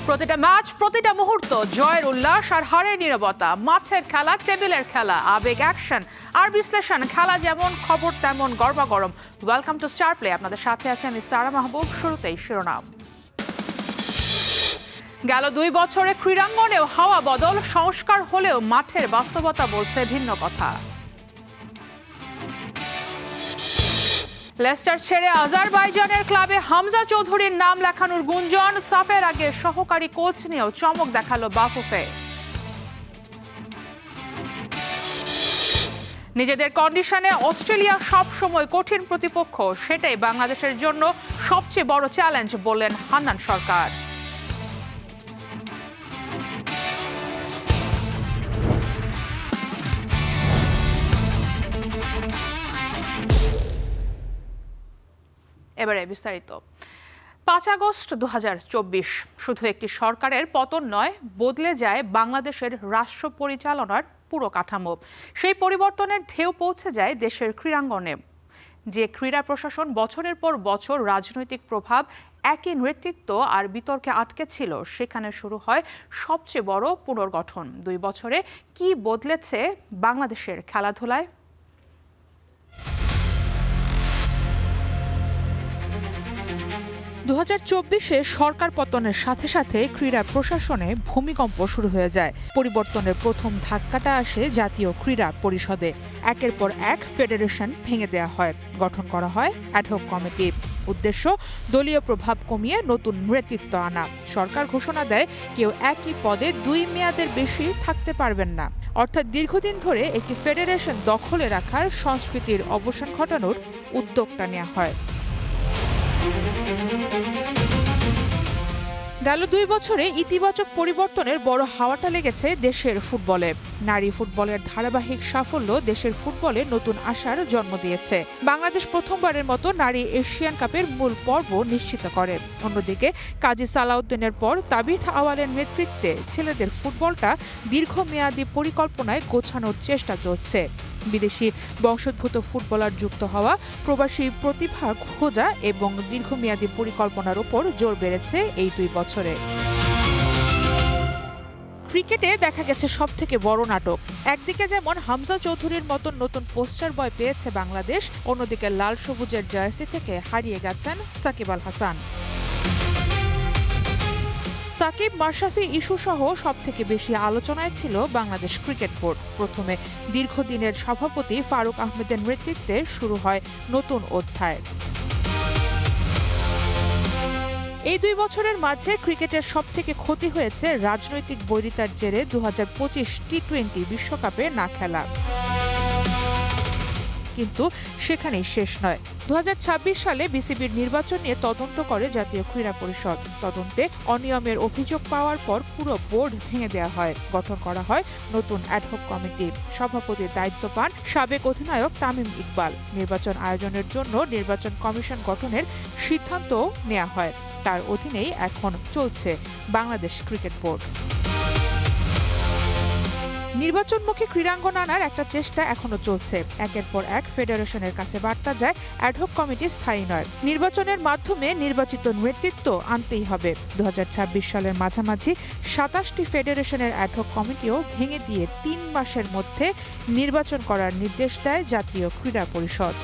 প্রতিটা ম্যাচ, প্রতিটা মুহূর্ত জয়ের উল্লাস আর হারের নীরবতা। মাঠের খেলা, টেবিলের খেলা, আবেগ, অ্যাকশন আর বিশ্লেষণ। খেলা যেমন, খবর তেমন গরমাগরম। Welcome to Star Play. আপনাদের সাথে আছে আমি সারা মাহবুব। শুরুতেই শিরোনাম। গেল 2 বছরে ক্রীড়াঙ্গনেও হাওয়া বদল, সংস্কার হলেও মাঠের বাস্তবতা বলছে ভিন্ন কথা। লেস্টার ছেড়ে আজারবাইজানের ক্লাবে হামজা চৌধুরীর নাম লেখানোর গুঞ্জন। সাফের আগে সহকারী কোচ নিয়েও চমক দেখালো বাফুফে। নিজেদের কন্ডিশনে অস্ট্রেলিয়া সবসময় কঠিন প্রতিপক্ষ, সেটাই বাংলাদেশের জন্য সবচেয়ে বড় চ্যালেঞ্জ বললেন হান্নান সরকার। এবারে বিস্তারিত। 5 আগস্ট 2024 শুধু একটি সরকারের পতন নয়, বদলে যায় বাংলাদেশের রাষ্ট্র পরিচালনার পুরো কাঠামো। সেই পরিবর্তনের ঢেউ পৌঁছে যায় দেশের ক্রীড়াঙ্গনে। যে ক্রীড়া প্রশাসন বছরের পর বছর রাজনৈতিক প্রভাব, একই নেতৃত্ব আর বিতর্কে আটকে ছিল, সেখানে শুরু হয় সবচেয়ে বড় পুনর্গঠন। 2 বছরে কি বদলেছে বাংলাদেশের খেলাধুলায়? 2024-এ সরকার পতনের সাথে সাথে ক্রীড়া প্রশাসনে ভূমিকম্প শুরু হয়ে যায়। পরিবর্তনের প্রথম ধাক্কাটা আসে জাতীয় ক্রীড়া পরিষদে। একের পর এক ফেডারেশন ভেঙে দেওয়া হয়, গঠন করা হয় অ্যাডহক কমিটি। উদ্দেশ্য দলীয় প্রভাব কমিয়ে নতুন নেতৃত্ব আনা। সরকার ঘোষণা দেয় কেউ একই পদে 2 মেয়াদের বেশি থাকতে পারবেন না। অর্থাৎ দীর্ঘদিন ধরে একটি ফেডারেশন দখলে রাখার সংস্কৃতির অবসান ঘটানোর উদ্যোগটা নেওয়া হয়। গেল 2 বছরে ইতিবাচক পরিবর্তনের বড় হাওয়াটা লেগেছে দেশের ফুটবলে। নারী ফুটবলের ধারাবাহিক সাফল্য দেশের ফুটবলে নতুন আশার জন্ম দিয়েছে। বাংলাদেশ প্রথমবারের মতো নারী এশিয়ান কাপের মূল পর্ব নিশ্চিত করে। অন্যদিকে কাজী সালাউদ্দিনের পর তাবিথ আওয়ালের নেতৃত্বে ছেলেদের ফুটবলটা দীর্ঘমেয়াদী পরিকল্পনায় গোছানোর চেষ্টা চলছে। বিদেশি বংশোদ্ভূত ফুটবলার যুক্ত হওয়া, প্রবাসী প্রতিভা খোঁজা এবং দীর্ঘমেয়াদী পরিকল্পনার উপর জোর বেড়েছে এই 2 বছরে। ক্রিকেটে দেখা গেছে সবথেকে বড় নাটক। একদিকে যেমন হামজা চৌধুরীর মতন নতুন পোস্টার বয় পেয়েছে বাংলাদেশ, অন্যদিকে লাল সবুজের জার্সি থেকে হারিয়ে গেছেন সাকিব আল হাসান। সাকিব মাশরাফি ইস্যু সহ সবথেকে বেশি আলোচনায় ছিল বাংলাদেশ ক্রিকেট বোর্ড। প্রথমে দীর্ঘদিনের সভাপতি ফারুক আহমেদের নেতৃত্বে শুরু হয় নতুন অধ্যায়। এই 2 বছরের মাঝে ক্রিকেটের সবথেকে ক্ষতি হয়েছে রাজনৈতিক বৈরিতার জেরে 2025 টি-20 বিশ্বকাপে না খেলা। কিন্তু সেখানেই শেষ নয়। 2026 সালে বিসিবির নির্বাচন নিয়ে তদন্ত করে জাতীয় ক্রীড়া পরিষদ। তদন্তে অনিয়মের অভিযোগ পাওয়ার পর পুরো বোর্ড ভেঙে দেওয়া হয়, গঠন করা হয় নতুন অ্যাডহক কমিটি। সভাপতির দায়িত্ব পান সাবেক অধিনায়ক তামিম ইকবাল। নির্বাচন আয়োজনের জন্য নির্বাচন কমিশন গঠনের সিদ্ধান্ত নেওয়া হয়। তার অধীনেই এখন চলছে বাংলাদেশ ক্রিকেট বোর্ড। নির্বাচনমুখী ক্রীড়াঙ্গন আনার একটা চেষ্টা এখনো চলছে। একের পর এক ফেডারেশনের কাছে বার্তা যায় অ্যাডহক কমিটি স্থায়ী নয়, নির্বাচনের মাধ্যমে নির্বাচিত নেতৃত্ব আনতেই হবে। 2026 সালের মাঝামাঝি 27টি ফেডারেশনের অ্যাডহক কমিটিও ভেঙে দিয়ে 3 মাসের মধ্যে নির্বাচন করার নির্দেশ দেয় জাতীয় ক্রীড়া পরিষদ।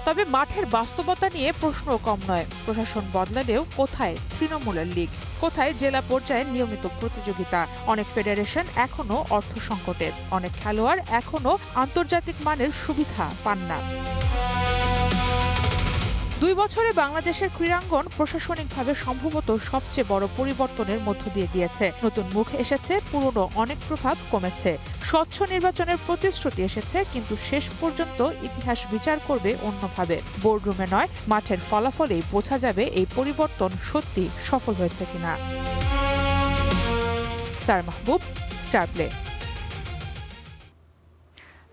তবে মাঠের বাস্তবতা নিয়ে প্রশ্ন কম নয়। প্রশাসন বদলালেও কোথায় তৃণমূলের লীগ, কোথায় জেলা পর্যায়ে নিয়মিত প্রতিযোগিতা? অনেক ফেডারেশন এখনো অর্থ সংকটে, অনেক খেলোয়াড় এখনো আন্তর্জাতিক মানের সুবিধা পান না। 2 বছরে বাংলাদেশের ক্রীড়াঙ্গন প্রশাসনিকভাবে সম্ভবত সবচেয়ে বড় পরিবর্তনের মধ্য দিয়ে গিয়েছে। নতুন মুখ এসেছে, পুরনো অনেক প্রভাব কমেছে। স্বচ্ছ নির্বাচনের প্রতিশ্রুতি এসেছে, কিন্তু শেষ পর্যন্ত ইতিহাস বিচার করবে অন্যভাবে। বোর্ডরুমে নয়, মাঠের ফলাফলেই বোঝা যাবে এই পরিবর্তন সত্যি সফল হয়েছে কিনা। সারা মাহবুব, স্টার প্লে।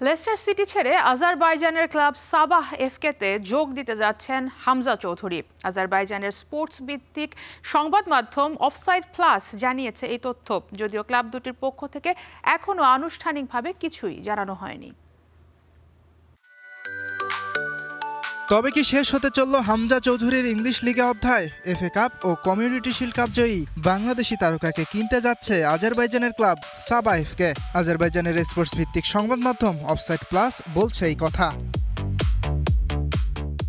লেস্টার সিটি ছেড়ে আজারবাইজানের ক্লাব সাবাহ এফকেতে যোগ দিতে যাচ্ছেন হামজা চৌধুরী। আজারবাইজানের স্পোর্টস ভিত্তিক সংবাদ মাধ্যম অফসাইড প্লাস জানিয়েছে এই তথ্য, যদিও ক্লাব দুটির পক্ষ থেকে এখনও আনুষ্ঠানিকভাবে কিছুই জানানো হয়নি। তবে কি শেষ হতে চলল হামজা চৌধুরীর ইংলিশ লিগে অধ্যায়? এফএ কাপ ও কমিউনিটি শিল্ড কাপ জয়ী বাংলাদেশি তারকাকে কিনতে যাচ্ছে আজারবাইজানের ক্লাব সাবা এফকে। আজারবাইজানের স্পোর্টস ভিত্তিক সংবাদ মাধ্যম অফসাইড প্লাস বলছে এই কথা।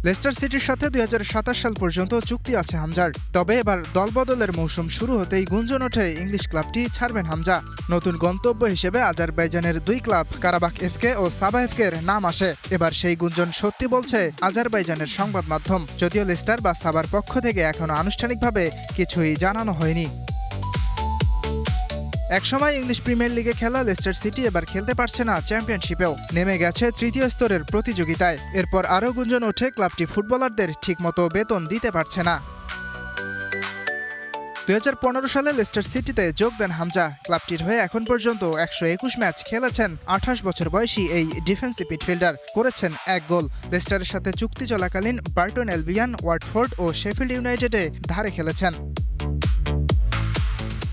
লেস্টার সিটির সাথে ২০২৭ সাল পর্যন্ত চুক্তি আছে হামজার। তবে এবার দলবদলের মৌসুম শুরু হতেই গুঞ্জন ওঠে ইংলিশ ক্লাবটি ছাড়বেন হামজা। নতুন গন্তব্য হিসেবে আজারবাইজানের দুই ক্লাব কারাবাখ এফকে ও সাবা এফকের নাম আসে। এবার সেই গুঞ্জন সত্যি বলছে আজারবাইজানের সংবাদ মাধ্যম, যদিও লেস্টার বা সাবার পক্ষ থেকে এখনো আনুষ্ঠানিকভাবে কিছুই জানানো হয়নি। একসময় ইংলিশ প্রিমিয়ার লিগে খেলা লেস্টার সিটি এবার খেলতে পারছে না চ্যাম্পিয়নশিপেও, নেমে গেছে তৃতীয় স্তরের প্রতিযোগিতায়। এরপর আরও গুঞ্জন ওঠে ক্লাবটি ফুটবলারদের ঠিকমতো বেতন দিতে পারছে না। ২০১৫ সালে লেস্টার সিটিতে যোগ দেন হামজা। ক্লাবটির হয়ে এখন পর্যন্ত ১২১ ম্যাচ খেলেছেন ২৮ বছর বয়সী এই ডিফেন্সিভ মিডফিল্ডার, করেছেন ১ গোল। লেস্টারের সাথে চুক্তি চলাকালীন বার্টন অ্যালবিয়ন, ওয়াটফোর্ড ও শেফিল্ড ইউনাইটেডে ধারে খেলেছেন।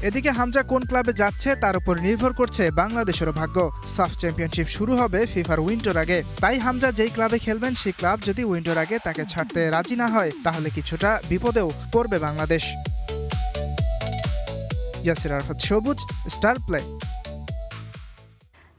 এদিকে হামজা কোন ক্লাবে যাচ্ছে তার উপর নির্ভর করছে বাংলাদেশেরও ভাগ্য। সাফ চ্যাম্পিয়নশিপ শুরু হবে ফিফার উইন্ডোর আগে। তাই হামজা যেই ক্লাবে খেলবেন সেই ক্লাব যদি উইন্ডোর আগে তাকে ছাড়তে রাজি না হয়, তাহলে কিছুটা বিপদেও পড়বে বাংলাদেশ। ইয়াসির আরাফাত সবুজ, স্টার প্লে।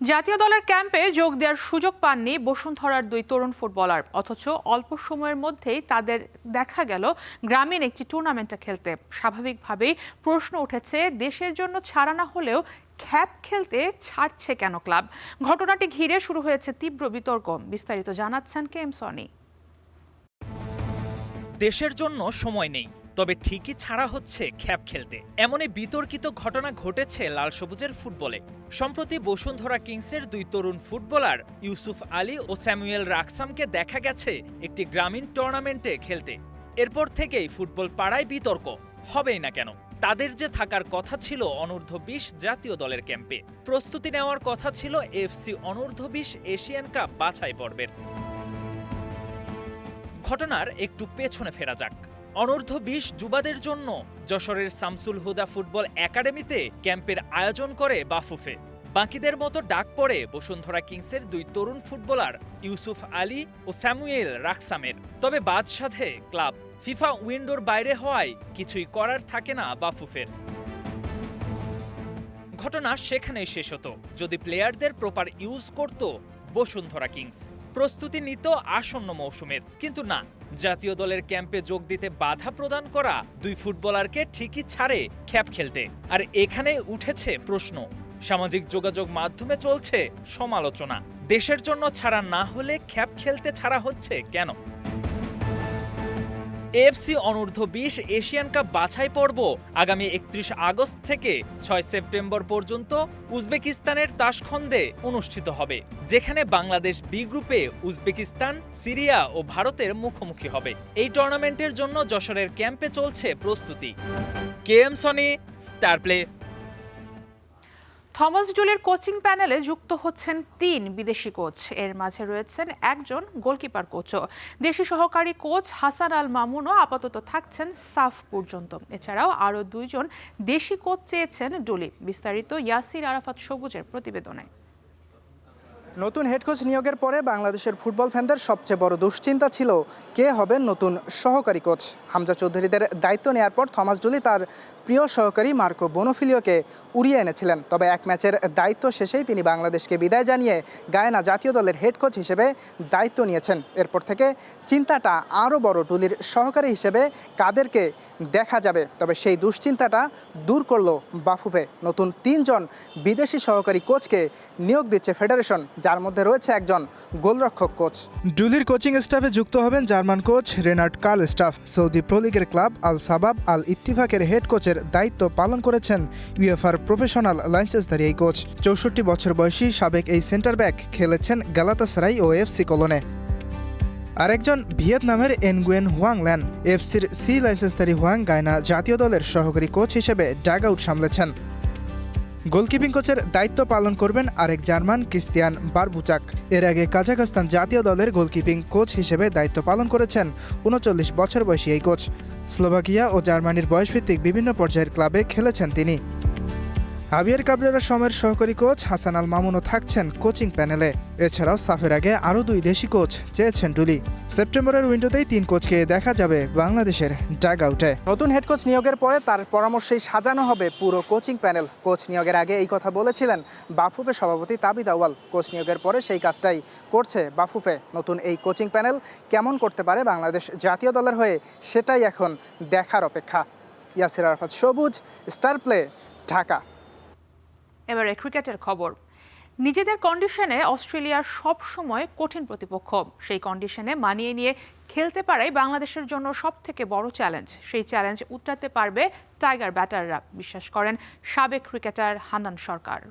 জাতীয় দলের ক্যাম্পে যোগ দেওয়ার সুযোগ পাননি বসুন্ধরার দুই তরুণ ফুটবলার, অথচ অল্প সময়ের মধ্যেই তাদের দেখা গেল গ্রামীণ একটি টুর্নামেন্টে খেলতে। স্বাভাবিকভাবেই প্রশ্ন উঠেছে, দেশের জন্য ছাড়া না হলেও খ্যাপ খেলতে ছাড়ছে কেন ক্লাব? ঘটনাটি ঘিরে শুরু হয়েছে তীব্র বিতর্ক। বিস্তারিত জানাচ্ছেন কেএম সনি। দেশের জন্য সময় নেই, তবে ঠিকই ছাড়া হচ্ছে খ্যাপ খেলতে। এমনই বিতর্কিত ঘটনা ঘটেছে লাল সবুজের ফুটবলে। সম্প্রতি বসুন্ধরা কিংসের দুই তরুণ ফুটবলার ইউসুফ আলী ও স্যামুয়েল রাকসামকে দেখা গেছে একটি গ্রামীণ টুর্নামেন্টে খেলতে। এরপর থেকেই ফুটবল পাড়ায় বিতর্ক, হবেই না কেন। তাদের যে থাকার কথা ছিল অনূর্ধ্ব-২০ জাতীয় দলের ক্যাম্পে, প্রস্তুতি নেওয়ার কথা ছিল এফসি অনূর্ধ্ব-২০ এশিয়ান কাপ বাছাই পর্বের। ঘটনার একটু পেছনে ফেরা যাক। অনূর্ধ্ব-২০ যুবাদের জন্য যশোরের শামসুল হুদা ফুটবল একাডেমিতে ক্যাম্পের আয়োজন করে বাফুফে। বাকিদের মতো ডাক পড়ে বসুন্ধরা কিংসের দুই তরুণ ফুটবলার ইউসুফ আলী ও স্যামুয়েল রাকসামের। তবে বাদসাধে ক্লাব ফিফা উইন্ডোর বাইরে হওয়ায় কিছুই করার থাকে না বাফুফের। ঘটনা সেখানেই শেষ হতো যদি প্লেয়ারদের প্রপার ইউজ করত বসুন্ধরা কিংস, প্রস্তুতি নিত আসন্ন মৌসুমের। কিন্তু না, জাতীয় দলের ক্যাম্পে যোগ দিতে বাধা প্রদান করা দুই ফুটবলারকে ঠিকই ছাড়ে খ্যাপ খেলতে। আর এখানেই উঠেছে প্রশ্ন, সামাজিক যোগাযোগ মাধ্যমে চলছে সমালোচনা। দেশের জন্য ছাড়া না হলে খ্যাপ খেলতে ছাড়া হচ্ছে কেন? এফসি অনূর্ধ্ব-২০ এশিয়ান কাপ বাছাই পর্ব আগামী ৩১ আগস্ট থেকে ৬ সেপ্টেম্বর পর্যন্ত উজবেকিস্তানের তাশখন্দে অনুষ্ঠিত হবে, যেখানে বাংলাদেশ বি গ্রুপে উজবেকিস্তান, সিরিয়া ও ভারতের মুখোমুখি হবে। এই টুর্নামেন্টের জন্য যশোরের ক্যাম্পে চলছে প্রস্তুতি। KM Soni, Star Play. Thomas ডুলের কোচিং প্যানেলে যুক্ত হচ্ছেন ৩ বিদেশি কোচ। এর মাঝে রয়েছেন একজন গোলকিপার কোচও। দেশি সহকারী কোচ হাসান আল মামুনও আপাতত থাকছেন সাফ পর্যন্ত। এছাড়াও আরও ২ জন দেশি কোচ চেয়েছেন ডুলি। বিস্তারিত ইয়াসির আরাফাত সবুজের প্রতিবেদনে। নতুন হেড কোচ নিয়োগের পরে বাংলাদেশের ফুটবল ফ্যানদের সবচেয়ে বড় দুশ্চিন্তা ছিল কে হবেন নতুন সহকারী কোচ। হামজা চৌধুরীদের দায়িত্ব নেওয়ার পর থমাস ডুলি তার প্রিয় সহকারী মার্কো বোনোফিলিওকে উড়িয়ে এনেছিলেন। তবে এক ম্যাচের দায়িত্ব শেষেই তিনি বাংলাদেশকে বিদায় জানিয়ে গায়ানা জাতীয় দলের হেড কোচ হিসেবে দায়িত্ব নিয়েছেন। এরপর থেকে চিন্তাটা আরও বড়, ডুলির সহকারী হিসেবে কাদেরকে দেখা যাবে। তবে সেই দুশ্চিন্তাটা দূর করলো বাফুফে। নতুন ৩ জন বিদেশি সহকারী কোচকে নিয়োগ দিচ্ছে ফেডারেশন, যার মধ্যে রয়েছে একজন গোলরক্ষক কোচ। ডুলির কোচিং স্টাফে যুক্ত হবেন German coach Renard কার্লস্টাফ। Saudi pro লিগের ক্লাব আল সাবাব আল ইত্তিফাকের হেড কোচের দায়িত্ব পালন করেছেন ইউএফার প্রফেশনাল লাইসেন্সধারী এই কোচ। ৬৪ বছর বয়সী সাবেক এই সেন্টার ব্যাক খেলেছেন গালাতাসারাই ও এফসি কোলনে। আরেকজন ভিয়েতনামের এনগুয়েন হুয়াংল্যান। এফসির সি লাইসেন্সধারী হুয়াং গায়না জাতীয় দলের সহকারী কোচ হিসেবে ডাগ আউট সামলেছেন। গোলকিপিং কোচের দায়িত্ব পালন করবেন আরেক জার্মান ক্রিস্তিয়ান বারবুচাক। এর আগে কাজাখস্তান জাতীয় দলের গোলকিপিং কোচ হিসেবে দায়িত্ব পালন করেছেন ৩৯ বছর বয়সী এই কোচ। স্লোভাকিয়া ও জার্মানির বয়সভিত্তিক বিভিন্ন পর্যায়ের ক্লাবে খেলেছেন তিনি। হাবিয়ার কাবরেরা সময়ের সহকারী কোচ হাসান আল মামুনও থাকছেন কোচিং প্যানেলে। এছাড়াও সাফের আগে আরও 2 দেশি কোচ চেয়েছেন ডুলি। সেপ্টেম্বরের উইন্ডোতেই 3 কোচকে দেখা যাবে বাংলাদেশের ডাগ আউটে। নতুন হেড কোচ নিয়োগের পরে তার পরামর্শেই সাজানো হবে পুরো কোচিং প্যানেল। কোচ নিয়োগের আগে এই কথা বলেছিলেন বাফুফে সভাপতি তাবিদ আউয়াল। কোচ নিয়োগের পরে সেই কাজটাই করছে বাফুফে। নতুন এই কোচিং প্যানেল কেমন করতে পারে বাংলাদেশ জাতীয় দলের হয়ে, সেটাই এখন দেখার অপেক্ষা। ইয়াসির আরাফাত সবুজ, স্টার প্লে, ঢাকা। এবারে ক্রিকেটের খবর। নিজেদের কন্ডিশনে অস্ট্রেলিয়া সব সময় কঠিন প্রতিপক্ষ। সেই কন্ডিশনে মানিয়ে নিয়ে খেলতে পারাই বাংলাদেশের জন্য সবথেকে বড় চ্যালেঞ্জ। সেই চ্যালেঞ্জ উতরাতে পারবে টাইগার ব্যাটাররা, বিশ্বাস করেন সাবেক ক্রিকেটার হান্নান সরকার।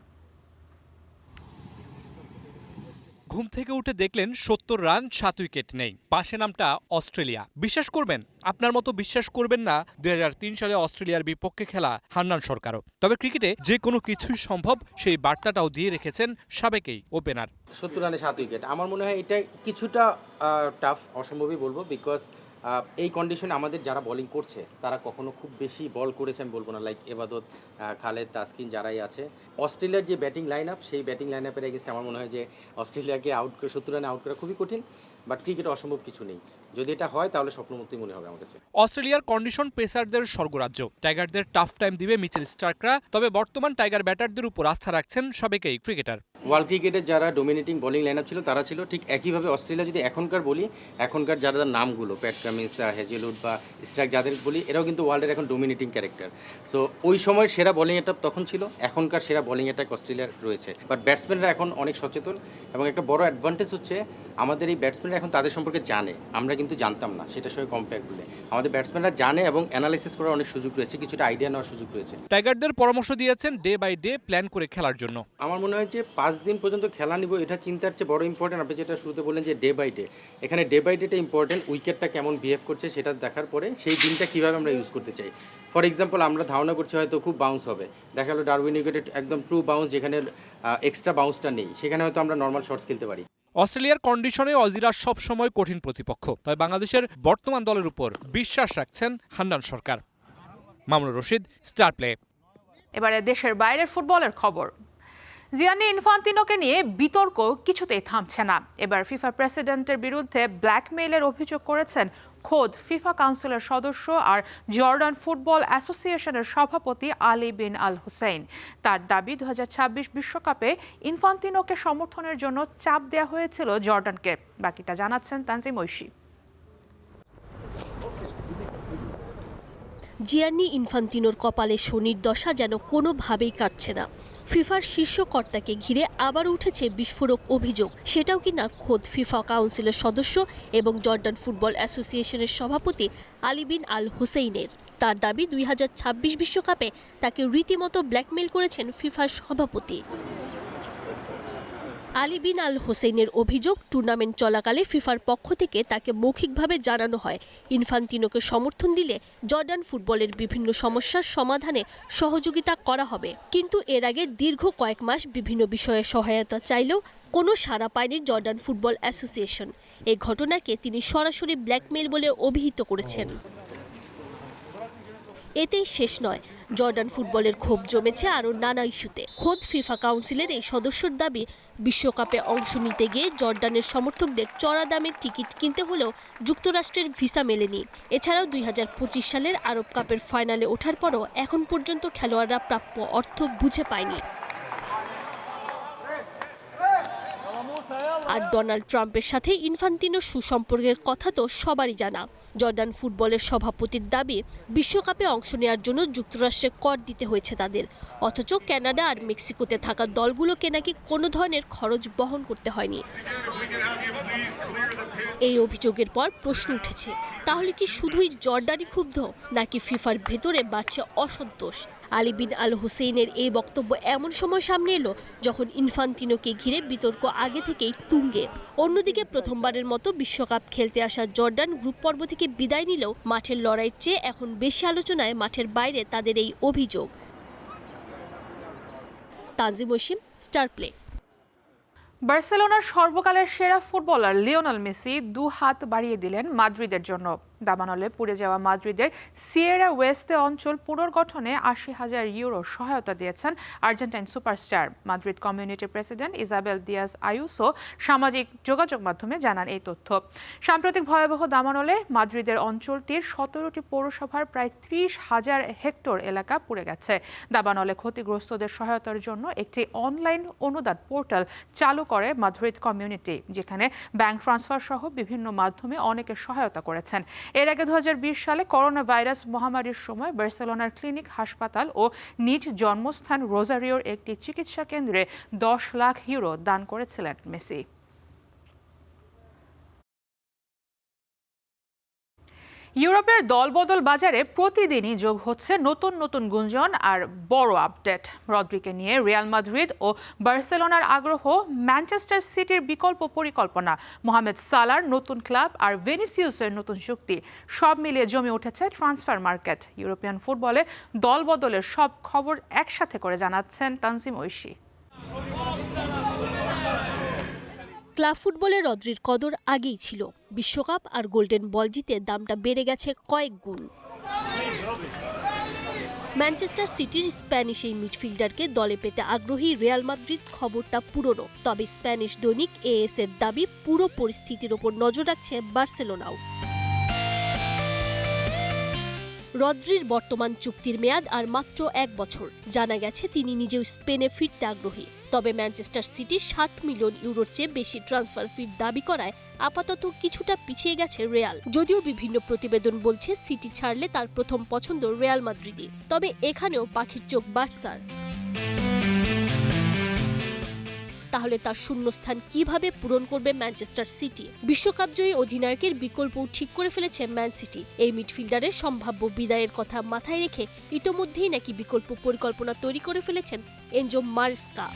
ঘুম থেকে উঠে দেখলেন ৭০ রান ৭ উইকেট নেই, পাশে নামটা অস্ট্রেলিয়া। বিশ্বাস করবেন, আপনার মতো বিশ্বাস করবেন না ২০০৩ সালে অস্ট্রেলিয়ার বিপক্ষে খেলা হান্নান সরকারও। তবে ক্রিকেটে যে কোনো কিছুই সম্ভব, সেই বার্তাটাও দিয়ে রেখেছেন সাবেক এই ওপেনার। ৭০ রানে ৭ উইকেট, আমার মনে হয় এটা কিছুটা টাফ, অসম্ভবই বলবো। বিকজ এই কন্ডিশনে আমাদের যারা বোলিং করছে তারা কখনো খুব বেশি বল করেছে আমি বলবো না, লাইক এবাদত, খালেদ, তাসকিন যারাই আছে। অস্ট্রেলিয়ার যে ব্যাটিং লাইন আপ, সেই ব্যাটিং লাইন আপের এগেইনস্টে আমার মনে হয় যে অস্ট্রেলিয়াকে আউট করে ৭০ রানে আউট করা খুবই কঠিন। বাট ক্রিকেটে অসম্ভব কিছু নেই, যদি এটা হয় তাহলে স্বপ্নমূর্তি মনে হবে আমার কাছে। অস্ট্রেলিয়ার কন্ডিশন পেসারদের স্বর্গরাজ্য। টাইগারদের টাফ টাইম দিবে মিচেল স্টার্করা। তবে বর্তমান টাইগার ব্যাটারদের উপর আস্থা রাখছেন সাবেক এই ক্রিকেটার। ওয়ার্ল্ড ক্রিকেটের যারা ডোমিনেটিং বোলিং লাইন আপ ছিল তারা ছিল ঠিক একইভাবে অস্ট্রেলিয়া। যদি এখনকার বলি, এখনকার যারা নামগুলো প্যাট কামিন্স, হেজেলউড বা স্ট্রাইক যাদের বলি, এরাও কিন্তু ওয়ার্ল্ডের এখন ডোমিনেটিং ক্যারেক্টার। সো ওই সময় সেরা বোলিং অ্যাটাক তখন ছিল, এখনকার সেরা বোলিং অ্যাটাক অস্ট্রেলিয়ার রয়েছে। বাট ব্যাটসম্যানরা এখন অনেক সচেতন, এবং একটা বড় অ্যাডভান্টেজ হচ্ছে আমাদের এই ব্যাটসম্যানরা এখন তাদের সম্পর্কে জানে, আমরা কিন্তু জানতাম না। সেটার সঙ্গে কম্পেয়ার করলে আমাদের ব্যাটসম্যানরা জানে এবং অ্যানালাইসিস করার অনেক সুযোগ রয়েছে, কিছুটা আইডিয়া নেওয়ার সুযোগ রয়েছে। টাইগারদের পরামর্শ দিয়েছেন ডে বাই ডে প্ল্যান করে খেলার জন্য। আমার মনে হয় যে 5 দিন পর্যন্ত খেলা নিব, এটা চিন্তার চেয়ে বড় ইম্পর্টেন্ট। আপনি যেটা শুরুতে বললেন যে ডে বাই ডে, এখানে ডে বাই ডেটা ইম্পর্টেন্ট। উইকেটটা কেমন বিহেভ করছে সেটা দেখার পরে সেই দিনটা কীভাবে আমরা ইউজ করতে চাই। ফর এক্সাম্পল, আমরা ধারণা করছি হয়তো খুব বাউন্স হবে, দেখা গেলো ডারউইন উইকেটে একদম ট্রু বাউন্স, যেখানে এক্সট্রা বাউন্সটা নেই, সেখানে হয়তো আমরা নর্মাল শটস খেলতে পারি। অস্ট্রেলিয়ার কন্ডিশনে অজিরা সবসময় কঠিন প্রতিপক্ষ। তবে বাংলাদেশের বর্তমান দলের উপর বিশ্বাস রাখছেন হান্নান সরকার। Mamunur Rashid, Star Play. এবারে দেশের বাইরের ফুটবলের খবর। জিয়ানি ইনফান্তিনোকে নিয়ে বিতর্ক কিছুতেই থামছে না। এবার ফিফা প্রেসিডেন্টের বিরুদ্ধে ব্ল্যাকমেইলের অভিযোগ করেছেন খোদ ফিফা কাউন্সিলের সদস্য আর জর্ডান ফুটবল অ্যাসোসিয়েশনের সভাপতি আলী বিন আল হুসেইন। তার দাবি 2026 বিশ্বকাপে ইনফান্তিনোকে সমর্থনের জন্য চাপ দেওয়া হয়েছিল জর্ডানকে। বাকিটা জানাচ্ছেন তানজিম ঐশী। জিয়ানি ইনফান্তিনোর কপালে শনির দশা যেন কোনোভাবেই কাটছে না। ফিফার শীর্ষ কর্তাকে ঘিরে আবার উঠেছে বিস্ফোরক অভিযোগ, সেটাও কিনা খোদ ফিফা কাউন্সিলের সদস্য এবং জর্ডান ফুটবল অ্যাসোসিয়েশনের সভাপতি আলী বিন আল হুসেইনের। তার দাবি 2026 বিশ্বকাপে তাকে রীতিমতো ব্ল্যাকমেইল করেছেন ফিফার সভাপতি। আলী বিন আল হোসেইনের অভিযোগ, টুর্নামেন্ট চলাকালে ফিফার পক্ষ থেকে তাকে মৌখিকভাবে জানানো হয় ইনফান্তিনোকে সমর্থন দিলে জর্ডান ফুটবলের বিভিন্ন সমস্যার সমাধানে সহযোগিতা করা হবে। কিন্তু এর আগে দীর্ঘ কয়েক মাস বিভিন্ন বিষয়ে সহায়তা চাইলেও কোনো সাড়া পায়নি জর্ডান ফুটবল অ্যাসোসিয়েশন। এই ঘটনাকে তিনি সরাসরি ব্ল্যাকমেইল বলে অভিহিত করেছেন। এতেই শেষ নয়, জর্ডান ফুটবলের ক্ষোভ জমেছে আরও নানা ইস্যুতে। খোদ ফিফা কাউন্সিলের এই সদস্যর দাবি, বিশ্বকাপে অংশ নিতে গিয়ে জর্ডানের সমর্থকদের চড়া দামে টিকিট কিনতে হলেও যুক্তরাষ্ট্রের ভিসা মেলেনি। এছাড়াও 2025 সালের আরব কাপের ফাইনালে ওঠার পরও এখন পর্যন্ত খেলোয়াড়রা প্রাপ্য অর্থ বুঝে পায়নি। আর ডোনাল্ড ট্রাম্পের সাথে ইনফান্তিনোর সুসম্পর্কের কথা তো সবারই জানা। জর্ডান ফুটবলের সভাপতির দাবি, বিশ্বকাপে অংশ নেওয়ার জন্য যুক্তরাষ্ট্রে কর দিতে হয়েছে তাদের, অথচ কানাডা আর মেক্সিকোতে থাকা দলগুলোকে নাকি কোনো ধরনের খরচ বহন করতে হয়নি। এই অভিযোগের পর প্রশ্ন উঠেছে, তাহলে কি শুধুই জর্ডানই ক্ষুব্ধ, নাকি ফিফার ভেতরে বাড়ছে অসন্তোষ? আলী বিন আল হুসেইনের এই বক্তব্য এমন সময় সামনে এলো যখন ইনফান্তিনোকে ঘিরে বিতর্ক আগে থেকেই তুঙ্গে। অন্যদিকে প্রথমবারের মতো বিশ্বকাপ খেলতে আসা জর্ডান গ্রুপ পর্ব থেকে বিদায় নিলেও মাঠের লড়াইয়ের চেয়ে এখন বেশি আলোচনায় মাঠের বাইরে তাদের এই অভিযোগ। Tanjim Osim, Star Play. বার্সেলোনার সর্বকালের সেরা ফুটবলার লিওনেল মেসি 2 হাত বাড়িয়ে দিলেন মাদ্রিদের জন্য। দাবানলে পুড়ে যাওয়া মাদ্রিদের সিয়েরা ওয়েস্তে অঞ্চল পুনর্গঠনে ৮০,০০০ ইউরো সহায়তা দিয়েছেন আর্জেন্টাইন সুপারস্টার। মাদ্রিদ কমিউনিটির প্রেসিডেন্ট ইজাবেল দিয়াজ আয়ুসো সামাজিক যোগাযোগ মাধ্যমে জানান এই তথ্য। সাম্প্রতিক ভয়াবহ দাবানলে মাদ্রিদের অঞ্চলটির ১৭টি পৌরসভার প্রায় ৩০,০০০ হেক্টর এলাকা পুড়ে গেছে। দাবানলে ক্ষতিগ্রস্তদের সহায়তার জন্য একটি অনলাইন অনুদান পোর্টাল চালু করে মাদ্রিদ কমিউনিটি, যেখানে ব্যাংক ট্রান্সফার সহ বিভিন্ন মাধ্যমে অনেকে সহায়তা করেছেন। এর আগে ২০২০ সালে করোনা ভাইরাস মহামারীর সময় বার্সেলোনার ক্লিনিক, হাসপাতাল ও নিজ জন্মস্থান রোজারিওর একটি চিকিৎসা কেন্দ্রে ১০ লাখ ইউরো দান করেছিলেন মেসি। ইউরোপের দলবদল বাজারে প্রতিদিনই যোগ হচ্ছে নতুন নতুন গুঞ্জন আর বড় আপডেট। রদ্রিকে নিয়ে রিয়াল মাদ্রিদ ও বার্সেলোনার আগ্রহ, ম্যানচেস্টার সিটির বিকল্প পরিকল্পনা, মোহামেদ সালার নতুন ক্লাব আর ভিনিসিয়াসের নতুন চুক্তি, সব মিলিয়ে জমে উঠেছে ট্রান্সফার মার্কেট। ইউরোপিয়ান ফুটবলে দলবদলের সব খবর একসাথে করে জানাচ্ছেন তানজিম ঐশী। ক্লাব ফুটবলে রদ্রির কদর আগেই ছিল। বিশ্বকাপ আর গোল্ডেন বল জিতে দামটা বেড়ে গেছে কয়েক গুণ। ম্যানচেস্টার সিটির স্প্যানিশ এই মিডফিল্ডারকে দলে পেতে আগ্রহী রিয়াল মাদ্রিদ খবরটা পুরনো। তবে স্প্যানিশ দৈনিক AS এর দাবি পুরো পরিস্থিতির ওপর নজর রাখছে বার্সেলোনাও। রদ্রির বর্তমান চুক্তির মেয়াদ আর মাত্র ১ বছর। জানা গেছে তিনি নিজেও স্পেনে ফিরতে আগ্রহী। তবে ম্যানচেস্টার সিটি ৬০ মিলিয়ন ইউরোর চেয়ে বেশি ট্রান্সফার ফির দাবি করায় আপাতত কিছুটা পিছিয়ে গেছে রিয়াল। যদিও বিভিন্ন প্রতিবেদন বলছে সিটি ছাড়লে তার প্রথম পছন্দ রিয়াল মাদ্রিদই। তবে এখানেও পাখির চোখ বার্সার। তাহলে তার শূন্যস্থান কিভাবে পূরণ করবে ম্যানচেস্টার সিটি? বিশ্বকাপজয়ী অধিনায়কের বিকল্পও ঠিক করে ফেলেছে ম্যান সিটি। এই মিডফিল্ডারের সম্ভাব্য বিদায়ের কথা মাথায় রেখে ইতোমধ্যেই নাকি বিকল্প পরিকল্পনা তৈরি করে ফেলেছেন এনজো মারেস্কা।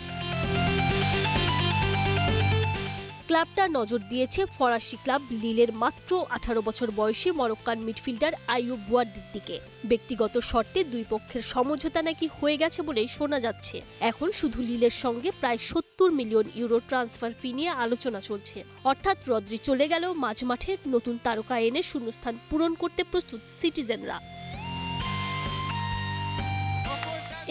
ক্লাবটা নজর দিয়েছে ফরাসি ক্লাব লিলের মাত্র ১৮ বছর বয়সী মরক্কান মিডফিল্ডার আইয়ুব বুয়াদির দিকে। ব্যক্তিগত শর্তে দুই পক্ষের সমঝোতা নাকি হয়ে গেছে বলেই শোনা যাচ্ছে। এখন শুধু লিলের সঙ্গে প্রায় ৭০ মিলিয়ন ইউরো ট্রান্সফার ফি নিয়ে আলোচনা চলছে। অর্থাৎ রদ্রি চলে গেল মাঝমাঠের নতুন তারকা এনে শূন্যস্থান পূরণ করতে প্রস্তুত সিটিজেনরা।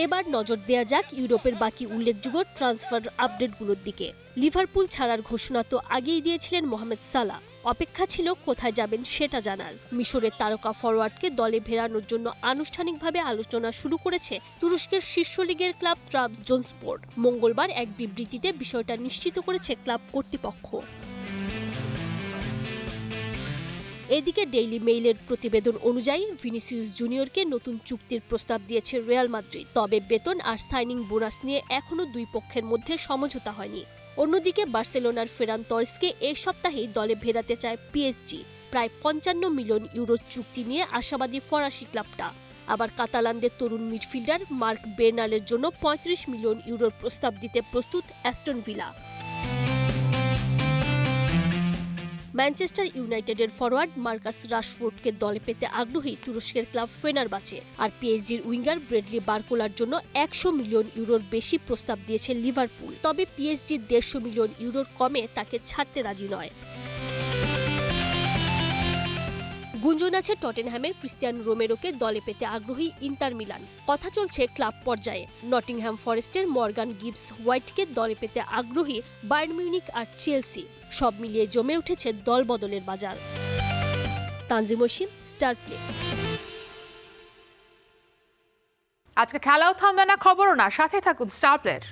এবার নজর দেয়া যাক ইউরোপের বাকি উল্লেখযোগ্য ট্রান্সফার আপডেটগুলোর দিকে। লিভারপুল ছাড়ার ঘোষণা তো আগেই দিয়েছিলেন মোহামেদ সালাহ। অপেক্ষা ছিল কোথায় যাবেন সেটা জানার। মিশরের তারকা ফরওয়ার্ডকে দলে ফেরানোর জন্য আনুষ্ঠানিকভাবে আলোচনা শুরু করেছে তুরস্কের শীর্ষ লিগের ক্লাব ট্রাবজনস্পর। মঙ্গলবার এক বিবৃতিতে বিষয়টা নিশ্চিত করেছে ক্লাব কর্তৃপক্ষ। এদিকে ডেইলি মেইলের প্রতিবেদন অনুযায়ী ভিনিসিয়াস জুনিয়রকে নতুন চুক্তির প্রস্তাব দিয়েছে রিয়াল মাদ্রিদ। তবে বেতন আর সাইনিং বোনাস নিয়ে এখনও দুই পক্ষের মধ্যে সমঝোতা হয়নি। অন্যদিকে বার্সেলোনার ফেরান তরেসকে এই সপ্তাহেই দলে ফেরাতে চায় PSG। প্রায় ৫৫ মিলিয়ন ইউরো চুক্তি নিয়ে আশাবাদী ফরাসি ক্লাবটা। আবার কাতালানদের তরুণ মিডফিল্ডার মার্ক বের্নালের জন্য ৩৫ মিলিয়ন ইউরোর প্রস্তাব দিতে প্রস্তুত অ্যাস্টন ভিলা। ম্যানচেস্টার ইউনাইটেডের ফরওয়ার্ড মার্কাস রাশফোর্ডকে দলে পেতে আগ্রহী তুরস্কের ক্লাব ফেনারবাচে। আর পিএসজির উইঙ্গার ব্রেডলি বারকোলার জন্য ১০০ মিলিয়ন ইউরোর বেশি প্রস্তাব দিয়েছে লিভারপুল। তবে পিএসজি ১৫০ মিলিয়ন ইউরোর কমে তাকে ছাড়তে রাজি নয়। গুঞ্জন আছে টটেনহ্যামের ক্রিস্টিয়ান রোমেরোকে দলে পেতে আগ্রহী ইন্টার মিলান। কথা চলছে ক্লাব পর্যায়ে নটিংহ্যাম ফরেস্টের মর্গান গিবস হোয়াইটকে দলে পেতে আগ্রহী বায়ার্ন মিউনিখ আর চেলসি। সব মিলিয়ে জমে উঠেছে দল বদলের বাজার। Tanjim Oishee, star play. আজকে খেলাও থামবে না, খবরও না, সাথে থাকুন স্টার প্লের।